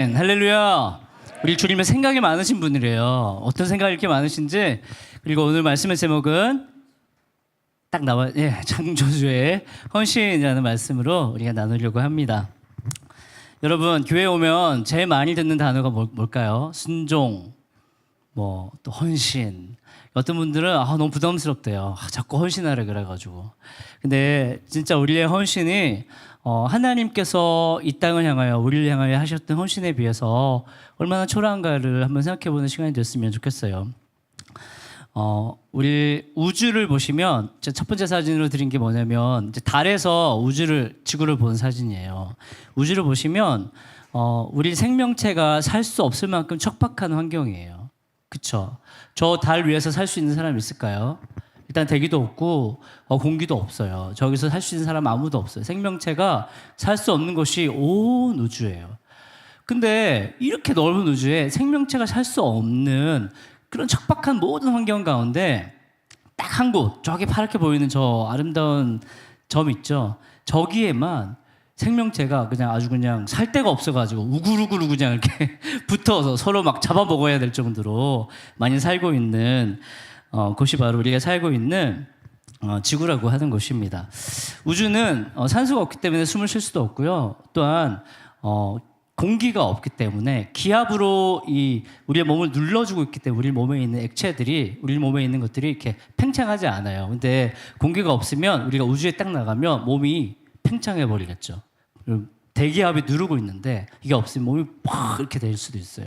할렐루야. 우리 주님의 생각이 많으신 분이래요. 어떤 생각이 이렇게 많으신지. 그리고 오늘 말씀의 제목은 딱 나와, 창조주의 헌신이라는 말씀으로 우리가 나누려고 합니다. 여러분, 교회 오면 제일 많이 듣는 단어가 뭘까요? 순종, 또 헌신. 어떤 분들은 너무 부담스럽대요. 자꾸 헌신하라 그래가지고. 근데 진짜 우리의 헌신이 하나님께서 이 땅을 향하여 우리를 향하여 하셨던 헌신에 비해서 얼마나 초라한가를 한번 생각해보는 시간이 됐으면 좋겠어요. 우리 우주를 보시면 첫 번째 사진으로 드린 게 뭐냐면 이제 달에서 지구를 본 사진이에요. 우주를 보시면 우리 생명체가 살 수 없을 만큼 척박한 환경이에요. 그쵸? 저 달 위에서 살 수 있는 사람 있을까요? 일단 대기도 없고 공기도 없어요. 저기서 살 수 있는 사람 아무도 없어요. 생명체가 살 수 없는 곳이 온 우주예요. 근데 이렇게 넓은 우주에 생명체가 살 수 없는 그런 척박한 모든 환경 가운데 딱 한 곳, 저기 파랗게 보이는 저 아름다운 점 있죠? 저기에만 생명체가 그냥 살 데가 없어가지고 우글우글 그냥 이렇게 붙어서 서로 막 잡아먹어야 될 정도로 많이 살고 있는 곳이 바로 우리가 살고 있는 지구라고 하는 곳입니다. 우주는 산소가 없기 때문에 숨을 쉴 수도 없고요. 또한 공기가 없기 때문에 기압으로 우리의 몸을 눌러주고 있기 때문에 우리 몸에 있는 우리 몸에 있는 것들이 이렇게 팽창하지 않아요. 근데 공기가 없으면 우리가 우주에 딱 나가면 몸이 팽창해 버리겠죠. 대기압이 누르고 있는데 이게 없으면 몸이 팍 이렇게 될 수도 있어요.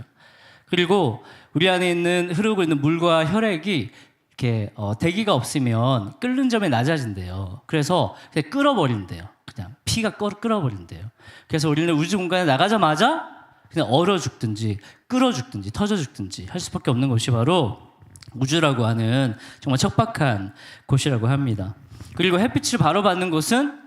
그리고 우리 안에 흐르고 있는 물과 혈액이 이렇게 대기가 없으면 끓는 점이 낮아진대요. 그래서 그냥 끓어버린대요. 그냥 피가 끓어버린대요. 그래서 우리는 우주 공간에 나가자마자 그냥 얼어 죽든지 끓어 죽든지 터져 죽든지 할 수밖에 없는 곳이 바로 우주라고 하는 정말 척박한 곳이라고 합니다. 그리고 햇빛을 바로 받는 곳은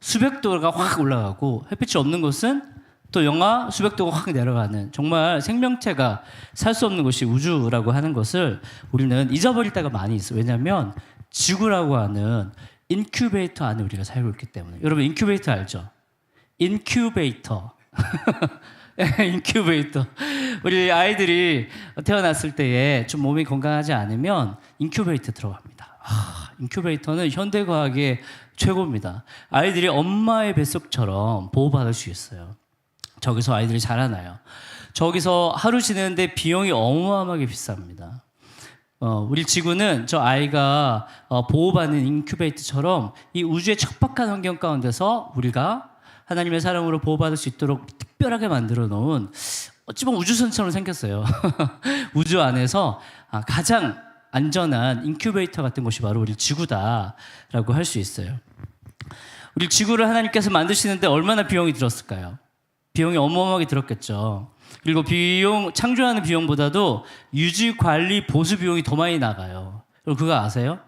수백 도가 확 올라가고 햇빛이 없는 곳은 또 영하 수백 도가 확 내려가는 정말 생명체가 살 수 없는 곳이 우주라고 하는 것을 우리는 잊어버릴 때가 많이 있어요. 왜냐하면 지구라고 하는 인큐베이터 안에 우리가 살고 있기 때문에. 여러분 인큐베이터 알죠? 인큐베이터. 인큐베이터. 우리 아이들이 태어났을 때에 좀 몸이 건강하지 않으면 인큐베이터 들어갑니다. 인큐베이터는 현대과학의 최고입니다. 아이들이 엄마의 뱃속처럼 보호받을 수 있어요. 저기서 아이들이 자라나요. 저기서 하루 지내는데 비용이 어마어마하게 비쌉니다. 우리 지구는 저 아이가 보호받는 인큐베이터처럼 이 우주의 척박한 환경 가운데서 우리가 하나님의 사랑으로 보호받을 수 있도록 특별하게 만들어 놓은 어찌 보면 우주선처럼 생겼어요. 우주 안에서 가장 안전한 인큐베이터 같은 곳이 바로 우리 지구다라고 할 수 있어요. 우리 지구를 하나님께서 만드시는데 얼마나 비용이 들었을까요? 비용이 어마어마하게 들었겠죠. 그리고 창조하는 비용보다도 유지, 관리, 보수 비용이 더 많이 나가요. 그리고 그거 아세요?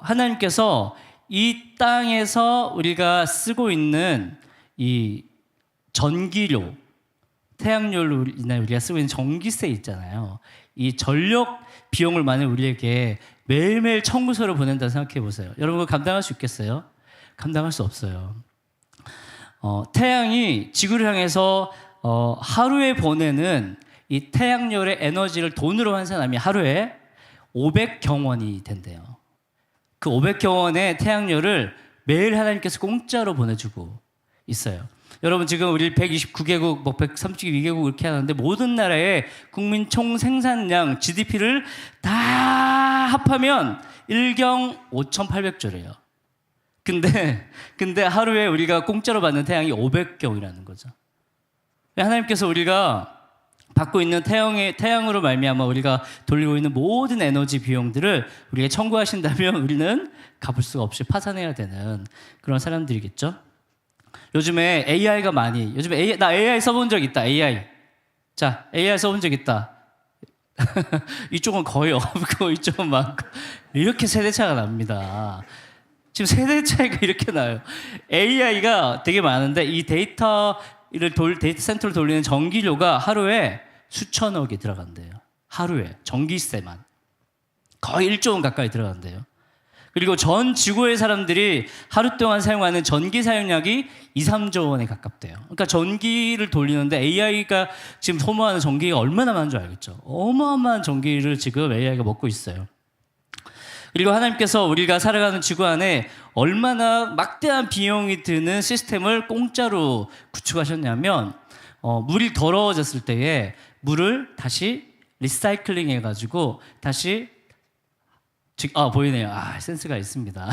하나님께서 이 땅에서 우리가 쓰고 있는 이 전기료, 태양열로 우리가 쓰고 있는 전기세 있잖아요. 이 전력 비용을 만약 우리에게 매일매일 청구서를 보낸다 생각해 보세요. 여러분 그거 감당할 수 있겠어요? 감당할 수 없어요. 태양이 지구를 향해서 하루에 보내는 이 태양열의 에너지를 돈으로 환산하면 하루에 500경원이 된대요. 그 500경원의 태양열을 매일 하나님께서 공짜로 보내주고 있어요. 여러분 지금 우리 129개국, 132개국 이렇게 하는데 모든 나라의 국민 총 생산량 GDP를 다 합하면 1경 5,800조래요. 근데 하루에 우리가 공짜로 받는 태양이 500경이라는 거죠. 하나님께서 우리가 받고 있는 태양으로 말미암아 우리가 돌리고 있는 모든 에너지 비용들을 우리가 청구하신다면 우리는 갚을 수가 없이 파산해야 되는 그런 사람들이겠죠. 요즘에 AI가 요즘에 나 AI 써본 적 있다. AI 써본 적 있다. 이쪽은 거의 없고 이쪽은 많고 이렇게 세대 차가 납니다. 지금 세대 차이가 이렇게 나요. AI가 되게 많은데 이 데이터 센터를 돌리는 전기료가 하루에 수천억이 들어간대요. 하루에 전기세만 거의 1조 원 가까이 들어간대요. 그리고 전 지구의 사람들이 하루 동안 사용하는 전기 사용량이 2, 3조 원에 가깝대요. 그러니까 전기를 돌리는데 AI가 지금 소모하는 전기가 얼마나 많은 줄 알겠죠. 어마어마한 전기를 지금 AI가 먹고 있어요. 그리고 하나님께서 우리가 살아가는 지구 안에 얼마나 막대한 비용이 드는 시스템을 공짜로 구축하셨냐면 물이 더러워졌을 때에 물을 다시 리사이클링 해가지고 다시 보이네요. 센스가 있습니다.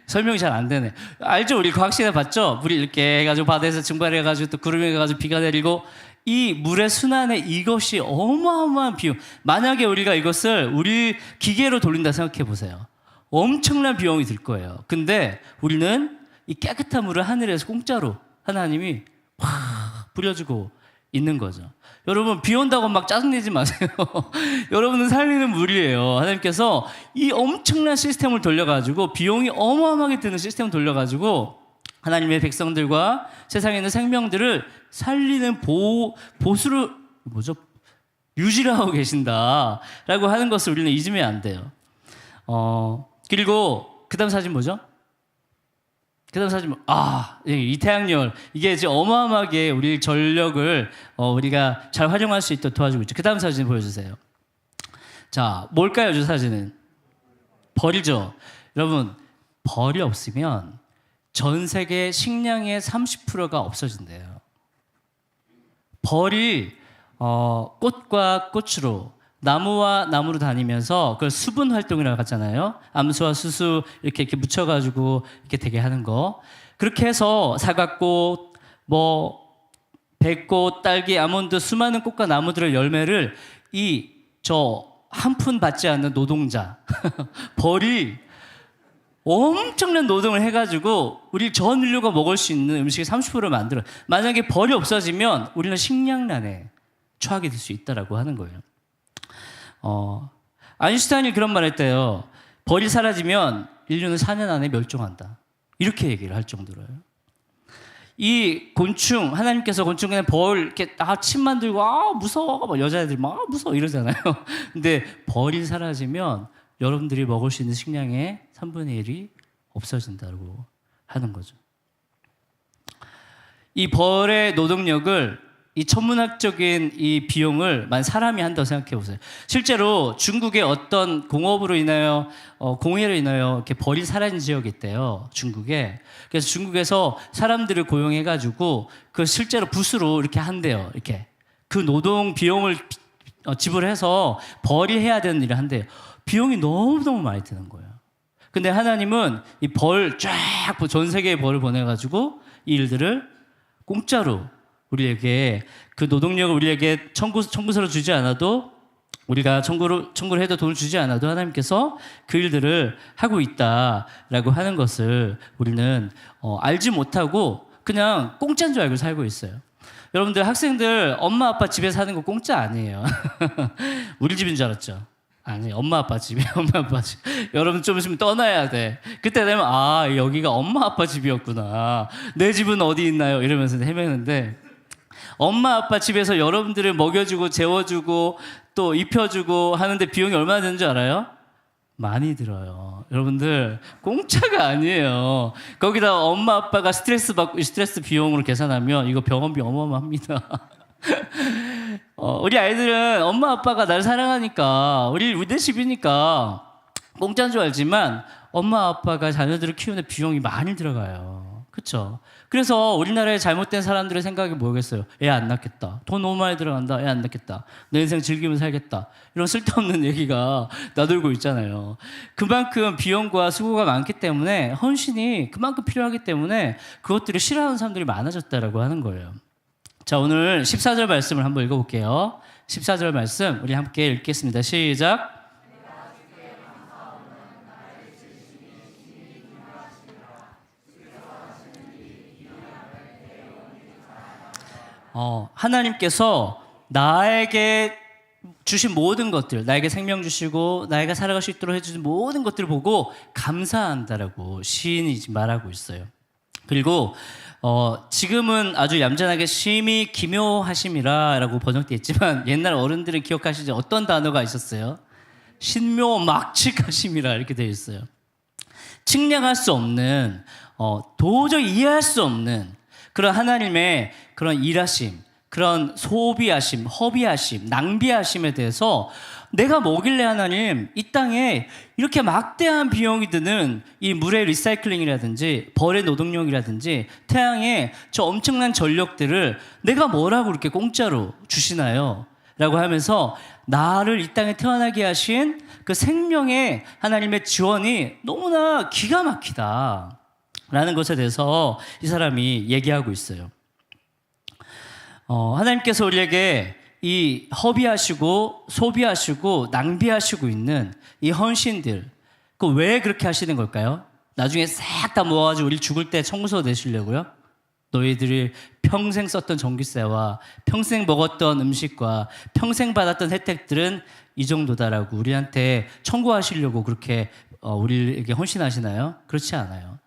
설명이 잘 안 되네. 알죠? 우리 과학시간에 봤죠? 물이 이렇게 해가지고 바다에서 증발해가지고 또 구름이 해가지고 비가 내리고 이 물의 순환에 이것이 어마어마한 비용. 만약에 우리가 이것을 우리 기계로 돌린다 생각해 보세요. 엄청난 비용이 들 거예요. 근데 우리는 이 깨끗한 물을 하늘에서 공짜로 하나님이 확 뿌려주고 있는 거죠. 여러분 비 온다고 막 짜증내지 마세요. 여러분은 살리는 물이에요. 하나님께서 이 엄청난 시스템을 돌려가지고 비용이 어마어마하게 드는 시스템을 돌려가지고 하나님의 백성들과 세상에 있는 생명들을 살리는 보수를 유지를 하고 계신다라고 하는 것을 우리는 잊으면 안 돼요. 그리고 그다음 사진 뭐죠? 그다음 사진 이 태양열 이게 이제 어마어마하게 우리 전력을 우리가 잘 활용할 수 있도록 도와주고 있죠. 그다음 사진 보여주세요. 자, 뭘까요? 이 사진은 벌이죠. 여러분 벌이 없으면 전 세계 식량의 30%가 없어진대요. 벌이 꽃과 꽃으로 나무와 나무로 다니면서 그걸 수분 활동이라고 하잖아요. 암수와 수수 이렇게 묻혀가지고 이렇게 되게 하는 거. 그렇게 해서 사과꽃, 배꽃, 딸기, 아몬드 수많은 꽃과 나무들의 열매를 한 푼 받지 않는 노동자 벌이 엄청난 노동을 해가지고 우리 전 인류가 먹을 수 있는 음식의 30%를 만들어요. 만약에 벌이 없어지면 우리는 식량난에 처하게 될 수 있다라고 하는 거예요. 아인슈타인이 그런 말 했대요. 벌이 사라지면 인류는 4년 안에 멸종한다. 이렇게 얘기를 할 정도로요. 이 곤충, 하나님께서 곤충 그냥 벌 이렇게 침 만들고 무서워 여자애들 무서워 이러잖아요. 근데 벌이 사라지면 여러분들이 먹을 수 있는 식량의 3분의 1이 없어진다고 하는 거죠. 이 벌의 노동력을 이 천문학적인 이 비용을 만 사람이 한다고 생각해 보세요. 실제로 중국의 어떤 공업으로 인하여 공해로 인하여 이렇게 벌이 사라진 지역이 있대요. 중국에. 그래서 중국에서 사람들을 고용해 가지고 그 실제로 붓으로 이렇게 한대요. 이렇게 그 노동 비용을 지불해서 벌이 해야 되는 일을 한대요. 비용이 너무너무 많이 드는 거예요. 근데 하나님은 이 벌 쫙 전 세계에 벌을 보내 가지고 이 일들을 공짜로 우리에게 그 노동력을 우리에게 청구서로 주지 않아도 우리가 청구를 해도 돈을 주지 않아도 하나님께서 그 일들을 하고 있다라고 하는 것을 우리는 알지 못하고 그냥 공짜인 줄 알고 살고 있어요. 여러분들 학생들 엄마 아빠 집에 사는 거 공짜 아니에요. 우리 집인 줄 알았죠? 아니 엄마 아빠 집이에요. 엄마 아빠 집. 여러분 좀 있으면 떠나야 돼. 그때 되면 여기가 엄마 아빠 집이었구나. 내 집은 어디 있나요? 이러면서 헤매는데 엄마 아빠 집에서 여러분들을 먹여주고 재워주고 또 입혀주고 하는데 비용이 얼마나 드는 줄 알아요? 많이 들어요. 여러분들 공짜가 아니에요. 거기다 엄마 아빠가 스트레스 비용으로 계산하면 이거 병원비 어마어마합니다. 우리 아이들은 엄마 아빠가 날 사랑하니까 우리 내 집이니까 공짜인 줄 알지만 엄마 아빠가 자녀들을 키우는 비용이 많이 들어가요. 그렇죠? 그래서 우리나라의 잘못된 사람들의 생각이 뭐겠어요? 애 안 낳겠다. 돈 너무 많이 들어간다. 애 안 낳겠다. 내 인생 즐기면서 살겠다. 이런 쓸데없는 얘기가 나돌고 있잖아요. 그만큼 비용과 수고가 많기 때문에 헌신이 그만큼 필요하기 때문에 그것들을 싫어하는 사람들이 많아졌다라고 하는 거예요. 자, 오늘 14절 말씀을 한번 읽어볼게요. 14절 말씀 우리 함께 읽겠습니다. 시작. 하나님께서 나에게 주신 모든 것들, 나에게 생명 주시고 나에게 살아갈 수 있도록 해주신 모든 것들을 보고 감사한다라고 시인이 말하고 있어요. 그리고 지금은 아주 얌전하게 심히 기묘하심이라고 번역되어 있지만 옛날 어른들은 기억하시죠? 어떤 단어가 있었어요? 신묘막측하심이라 이렇게 되어 있어요. 측량할 수 없는 도저히 이해할 수 없는 그런 하나님의 그런 일하심, 그런 소비하심, 허비하심, 낭비하심에 대해서 내가 뭐길래 하나님 이 땅에 이렇게 막대한 비용이 드는 이 물의 리사이클링이라든지 벌의 노동력이라든지 태양의 저 엄청난 전력들을 내가 뭐라고 이렇게 공짜로 주시나요? 라고 하면서 나를 이 땅에 태어나게 하신 그 생명의 하나님의 지원이 너무나 기가 막히다 라는 것에 대해서 이 사람이 얘기하고 있어요. 하나님께서 우리에게 이 허비하시고 소비하시고 낭비하시고 있는 이 헌신들, 그 왜 그렇게 하시는 걸까요? 나중에 싹 다 모아가지고 우리 죽을 때 청구서 내시려고요? 너희들이 평생 썼던 전기세와 평생 먹었던 음식과 평생 받았던 혜택들은 이 정도다라고 우리한테 청구하시려고 그렇게 우리에게 헌신하시나요? 그렇지 않아요.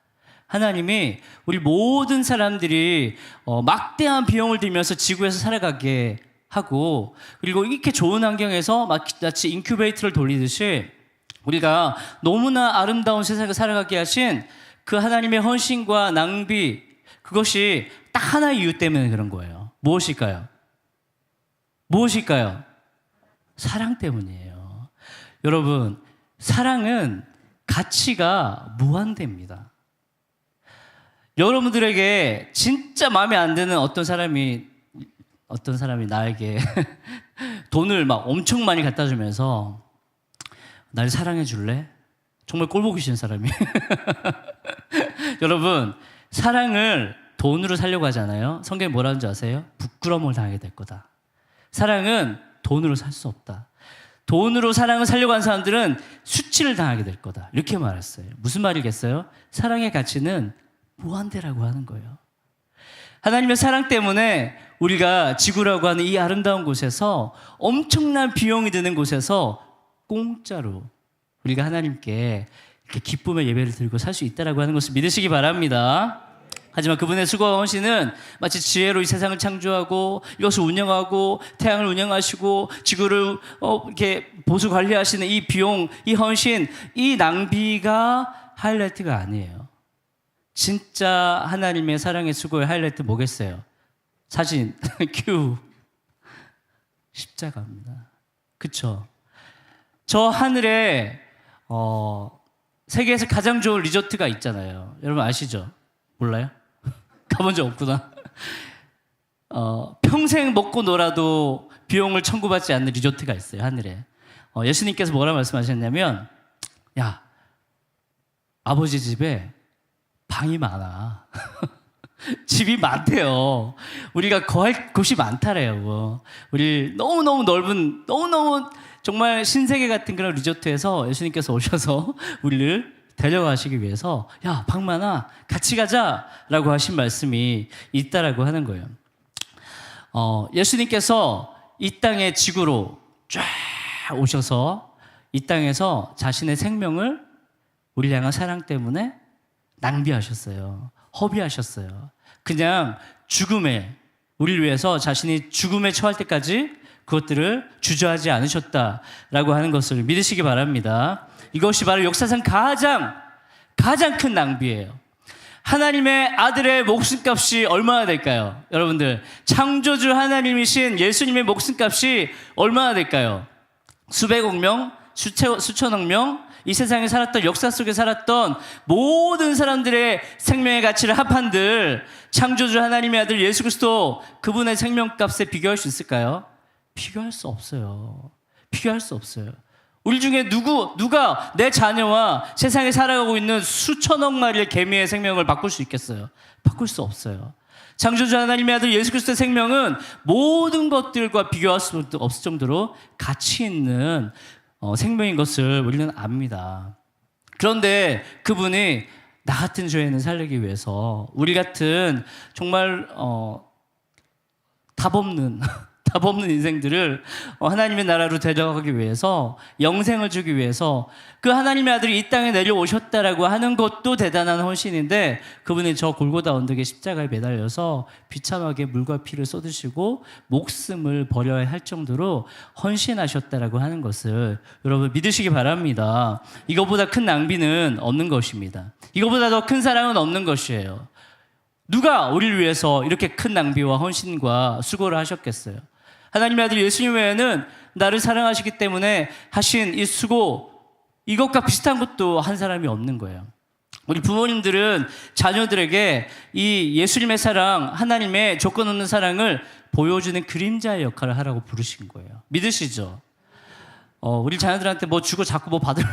하나님이 우리 모든 사람들이 막대한 비용을 들면서 지구에서 살아가게 하고, 그리고 이렇게 좋은 환경에서 마치 인큐베이터를 돌리듯이 우리가 너무나 아름다운 세상을 살아가게 하신 그 하나님의 헌신과 낭비, 그것이 딱 하나의 이유 때문에 그런 거예요. 무엇일까요? 무엇일까요? 사랑 때문이에요. 여러분, 사랑은 가치가 무한대입니다. 여러분들에게 진짜 마음에 안 드는 어떤 사람이 나에게 돈을 막 엄청 많이 갖다 주면서 날 사랑해 줄래? 정말 꼴보기 싫은 사람이. 여러분, 사랑을 돈으로 살려고 하잖아요. 성경이 뭐라는 줄 아세요? 부끄러움을 당하게 될 거다. 사랑은 돈으로 살 수 없다. 돈으로 사랑을 살려고 하는 사람들은 수치를 당하게 될 거다. 이렇게 말했어요. 무슨 말이겠어요? 사랑의 가치는 무한대라고 하는 거예요. 하나님의 사랑 때문에 우리가 지구라고 하는 이 아름다운 곳에서 엄청난 비용이 드는 곳에서 공짜로 우리가 하나님께 이렇게 기쁨의 예배를 드리고 살 수 있다라고 하는 것을 믿으시기 바랍니다. 하지만 그분의 수고와 헌신은 마치 지혜로 이 세상을 창조하고 이것을 운영하고 태양을 운영하시고 지구를 이렇게 보수 관리하시는 이 비용, 이 헌신, 이 낭비가 하이라이트가 아니에요. 진짜 하나님의 사랑의 수고의 하이라이트 뭐겠어요? 사진 큐 십자가입니다. 그쵸? 저 하늘에 세계에서 가장 좋은 리조트가 있잖아요. 여러분 아시죠? 몰라요? 가본 적 없구나. 평생 먹고 놀아도 비용을 청구받지 않는 리조트가 있어요, 하늘에. 예수님께서 뭐라 말씀하셨냐면, 야, 아버지 집에 방이 많아. 집이 많대요. 우리가 거할 곳이 많다래요. 우리 너무너무 넓은, 너무너무 정말 신세계 같은 그런 리조트에서 예수님께서 오셔서 우리를 데려가시기 위해서 야, 방 많아, 같이 가자라고 하신 말씀이 있다라고 하는 거예요. 예수님께서 이 땅의 지구로 쫙 오셔서 이 땅에서 자신의 생명을 우리를 향한 사랑 때문에 낭비하셨어요. 허비하셨어요. 그냥 죽음에, 우리를 위해서 자신이 죽음에 처할 때까지 그것들을 주저하지 않으셨다라고 하는 것을 믿으시기 바랍니다. 이것이 바로 역사상 가장 큰 낭비예요. 하나님의 아들의 목숨값이 얼마나 될까요? 여러분들, 창조주 하나님이신 예수님의 목숨값이 얼마나 될까요? 수백억 명, 수천억 명, 이 세상에 살았던, 역사 속에 살았던 모든 사람들의 생명의 가치를 합한들 창조주 하나님의 아들 예수 그리스도, 그분의 생명값에 비교할 수 있을까요? 비교할 수 없어요. 비교할 수 없어요. 우리 중에 누가 내 자녀와 세상에 살아가고 있는 수천억 마리의 개미의 생명을 바꿀 수 있겠어요? 바꿀 수 없어요. 창조주 하나님의 아들 예수 그리스도의 생명은 모든 것들과 비교할 수 없을 정도로 가치 있는 생명인 것을 우리는 압니다. 그런데 그분이 나 같은 죄인을 살리기 위해서, 우리 같은 정말 답 답 없는 인생들을 하나님의 나라로 데려가기 위해서, 영생을 주기 위해서 그 하나님의 아들이 이 땅에 내려오셨다라고 하는 것도 대단한 헌신인데, 그분이 저 골고다 언덕에 십자가에 매달려서 비참하게 물과 피를 쏟으시고 목숨을 버려야 할 정도로 헌신하셨다라고 하는 것을 여러분 믿으시기 바랍니다. 이거보다 큰 낭비는 없는 것입니다. 이거보다 더 큰 사랑은 없는 것이에요. 누가 우리를 위해서 이렇게 큰 낭비와 헌신과 수고를 하셨겠어요? 하나님의 아들 예수님 외에는 나를 사랑하시기 때문에 하신 이 수고, 이것과 비슷한 것도 한 사람이 없는 거예요. 우리 부모님들은 자녀들에게 이 예수님의 사랑, 하나님의 조건 없는 사랑을 보여주는 그림자의 역할을 하라고 부르신 거예요. 믿으시죠? 우리 자녀들한테 뭐 주고 자꾸 뭐 받을,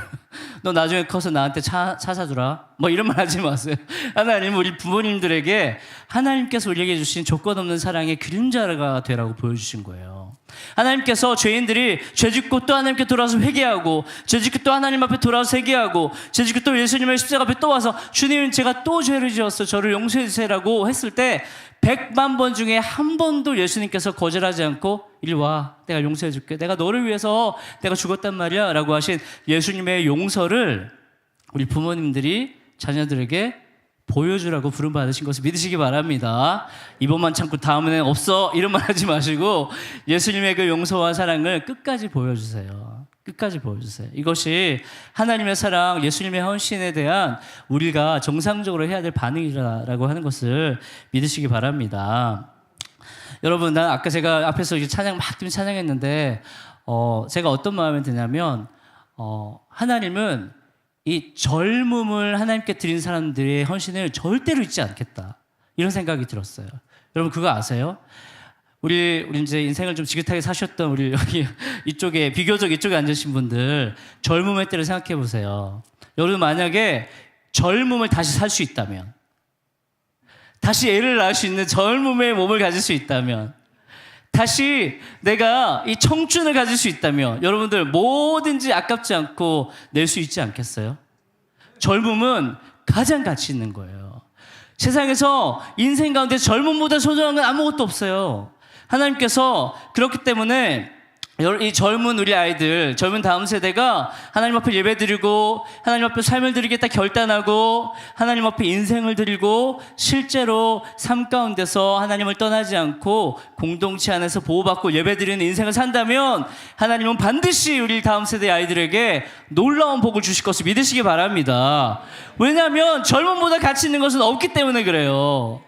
너 나중에 커서 나한테 차 사주라. 뭐 이런 말 하지 마세요. 하나님, 우리 부모님들에게 하나님께서 우리에게 주신 조건 없는 사랑의 그림자가 되라고 보여주신 거예요. 하나님께서 죄인들이 죄짓고 또 하나님께 돌아와서 회개하고, 죄짓고 또 하나님 앞에 돌아와서 회개하고, 죄짓고 또 예수님의 십자가 앞에 또 와서 주님, 제가 또 죄를 지었어, 저를 용서해 주세요라고 했을 때 100만 번 중에 한 번도 예수님께서 거절하지 않고 이리 와, 내가 용서해 줄게, 내가 너를 위해서 내가 죽었단 말이야 라고 하신 예수님의 용서를 우리 부모님들이 자녀들에게 보여주라고 부름받으신 것을 믿으시기 바랍니다. 이번만 참고 다음에는 없어 이런 말 하지 마시고 예수님의 그 용서와 사랑을 끝까지 보여주세요. 끝까지 보여주세요. 이것이 하나님의 사랑, 예수님의 헌신에 대한 우리가 정상적으로 해야 될 반응이라고 하는 것을 믿으시기 바랍니다. 여러분, 난 아까 제가 앞에서 이제 찬양 막 찬양했는데 제가 어떤 마음이 드냐면 하나님은 이 젊음을 하나님께 드린 사람들의 헌신을 절대로 잊지 않겠다, 이런 생각이 들었어요. 여러분 그거 아세요? 우리 이제 인생을 좀 지긋하게 사셨던 우리 여기 이쪽에 비교적 이쪽에 앉으신 분들 젊음의 때를 생각해 보세요. 여러분 만약에 젊음을 다시 살 수 있다면, 다시 애를 낳을 수 있는 젊음의 몸을 가질 수 있다면, 다시 내가 이 청춘을 가질 수 있다면 여러분들 뭐든지 아깝지 않고 낼 수 있지 않겠어요? 젊음은 가장 가치 있는 거예요. 세상에서 인생 가운데 젊음보다 소중한 건 아무것도 없어요. 하나님께서 그렇기 때문에 이 젊은 우리 아이들, 젊은 다음 세대가 하나님 앞에 예배드리고 하나님 앞에 삶을 드리겠다 결단하고 하나님 앞에 인생을 드리고 실제로 삶 가운데서 하나님을 떠나지 않고 공동체 안에서 보호받고 예배드리는 인생을 산다면 하나님은 반드시 우리 다음 세대 아이들에게 놀라운 복을 주실 것을 믿으시기 바랍니다. 왜냐하면 젊음보다 가치 있는 것은 없기 때문에 그래요.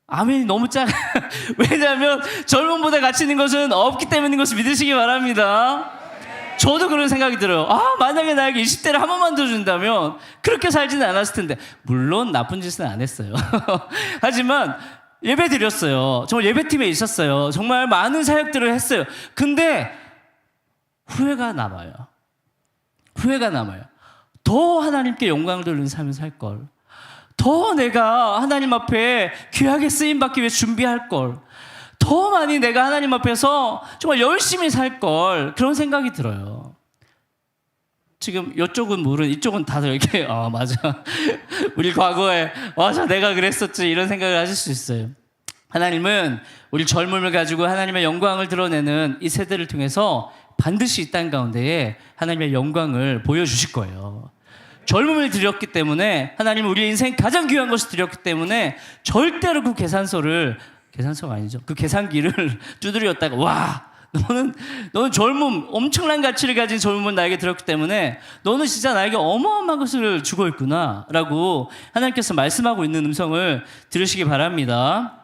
아멘이 너무 작아. 왜냐하면 젊음보다 가치 있는 것은 없기 때문인 것을 믿으시기 바랍니다. 저도 그런 생각이 들어요. 만약에 나에게 20대를 한 번만 더 준다면 그렇게 살지는 않았을 텐데. 물론 나쁜 짓은 안 했어요. 하지만 예배 드렸어요. 정말 예배팀에 있었어요. 정말 많은 사역들을 했어요. 근데 후회가 남아요. 후회가 남아요. 더 하나님께 영광을 돌리는 삶을 살걸, 더 내가 하나님 앞에 귀하게 쓰임받기 위해 준비할 걸, 더 많이 내가 하나님 앞에서 정말 열심히 살 걸, 그런 생각이 들어요. 지금 이쪽은 물은 이쪽은 다들 이렇게 맞아 우리 과거에 맞아 내가 그랬었지 이런 생각을 하실 수 있어요. 하나님은 우리 젊음을 가지고 하나님의 영광을 드러내는 이 세대를 통해서 반드시 이 땅 가운데에 하나님의 영광을 보여주실 거예요. 젊음을 드렸기 때문에, 하나님은 우리의 인생 가장 귀한 것을 드렸기 때문에 절대로 그 계산서가 아니죠, 그 계산기를 두드렸다가 와 너는 젊음, 엄청난 가치를 가진 젊음을 나에게 드렸기 때문에 너는 진짜 나에게 어마어마한 것을 주고 있구나 라고 하나님께서 말씀하고 있는 음성을 들으시기 바랍니다.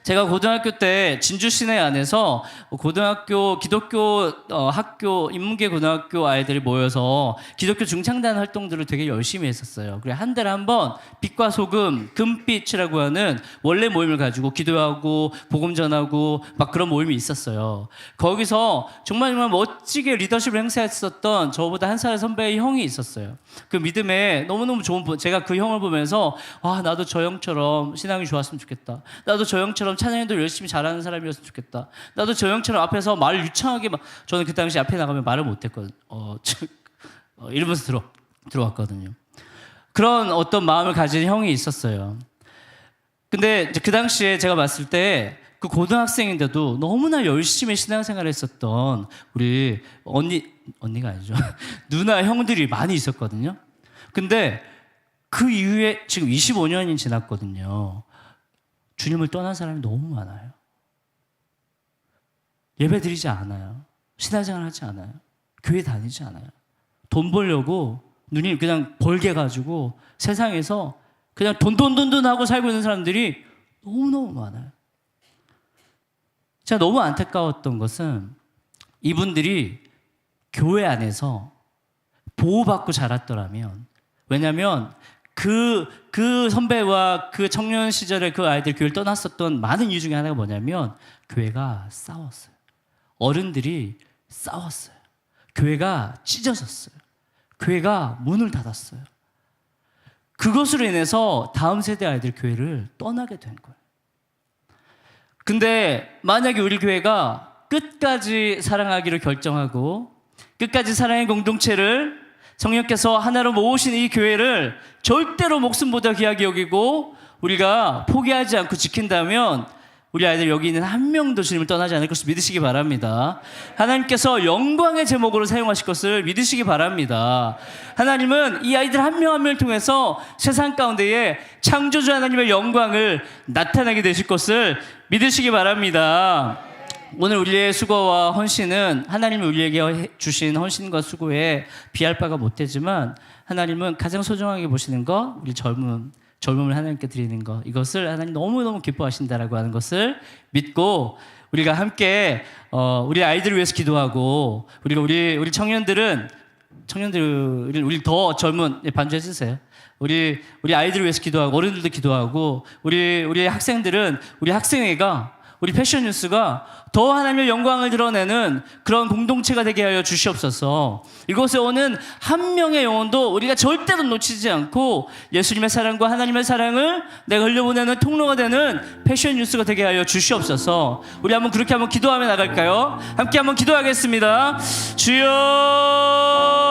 제가 고등학교 때 진주 시내 안에서 고등학교 기독교 학교 인문계 고등학교 아이들이 모여서 기독교 중창단 활동들을 되게 열심히 했었어요. 그래 한 달에 한 번 빛과 소금 금빛이라고 하는 원래 모임을 가지고 기도하고 복음 전하고 막 그런 모임이 있었어요. 거기서 정말 멋지게 리더십을 행사했었던 저보다 한 살 선배의 형이 있었어요. 그 믿음에 너무너무 좋은 제가 그 형을 보면서 나도 저 형처럼 신앙이 좋았으면 좋겠다. 나도 저 형처럼 찬양도 열심히 잘하는 사람이었으면 좋겠다. 나도 저 형처럼 앞에서 말을 유창하게 저는 그 당시 앞에 나가면 말을 못했거든요. 이러면서 들어왔거든요. 그런 어떤 마음을 가진 형이 있었어요. 근데 이제 그 당시에 제가 봤을 때 그 고등학생인데도 너무나 열심히 신앙생활을 했었던 우리 언니가 아니죠. 누나 형들이 많이 있었거든요. 근데 그 이후에 지금 25년이 지났거든요. 주님을 떠난 사람이 너무 많아요. 예배 드리지 않아요. 신앙생활 하지 않아요. 교회 다니지 않아요. 돈 벌려고 눈이 그냥 벌게 가지고 세상에서 그냥 돈 하고 살고 있는 사람들이 너무너무 많아요. 제가 너무 안타까웠던 것은 이분들이 교회 안에서 보호받고 자랐더라면, 왜냐하면 그 선배와 그 청년 시절에 그 아이들 교회를 떠났었던 많은 이유 중에 하나가 뭐냐면 교회가 싸웠어요. 어른들이 싸웠어요. 교회가 찢어졌어요. 교회가 문을 닫았어요. 그것으로 인해서 다음 세대 아이들 교회를 떠나게 된 거예요. 근데 만약에 우리 교회가 끝까지 사랑하기로 결정하고 끝까지 사랑의 공동체를 성령께서 하나로 모으신 이 교회를 절대로 목숨보다 귀하게 여기고 우리가 포기하지 않고 지킨다면 우리 아이들 여기 있는 한 명도 주님을 떠나지 않을 것을 믿으시기 바랍니다. 하나님께서 영광의 제목으로 사용하실 것을 믿으시기 바랍니다. 하나님은 이 아이들 한 명 한 명을 통해서 세상 가운데에 창조주 하나님의 영광을 나타나게 되실 것을 믿으시기 바랍니다. 오늘 우리의 수고와 헌신은 하나님이 우리에게 주신 헌신과 수고에 비할 바가 못되지만 하나님은 가장 소중하게 보시는 거, 우리 젊음을 하나님께 드리는 것, 이것을 하나님 너무너무 기뻐하신다라고 하는 것을 믿고 우리가 함께 우리 아이들을 위해서 기도하고 우리 청년들을 우리 더 젊은 반주해 주세요. 우리 아이들을 위해서 기도하고 어른들도 기도하고 우리 학생들은 우리 학생회가 우리 패션 뉴스가 더 하나님의 영광을 드러내는 그런 공동체가 되게 하여 주시옵소서. 이곳에 오는 한 명의 영혼도 우리가 절대로 놓치지 않고 예수님의 사랑과 하나님의 사랑을 내가 흘려보내는 통로가 되는 패션 뉴스가 되게 하여 주시옵소서. 우리 그렇게 한번 기도하며 나갈까요? 함께 한번 기도하겠습니다. 주여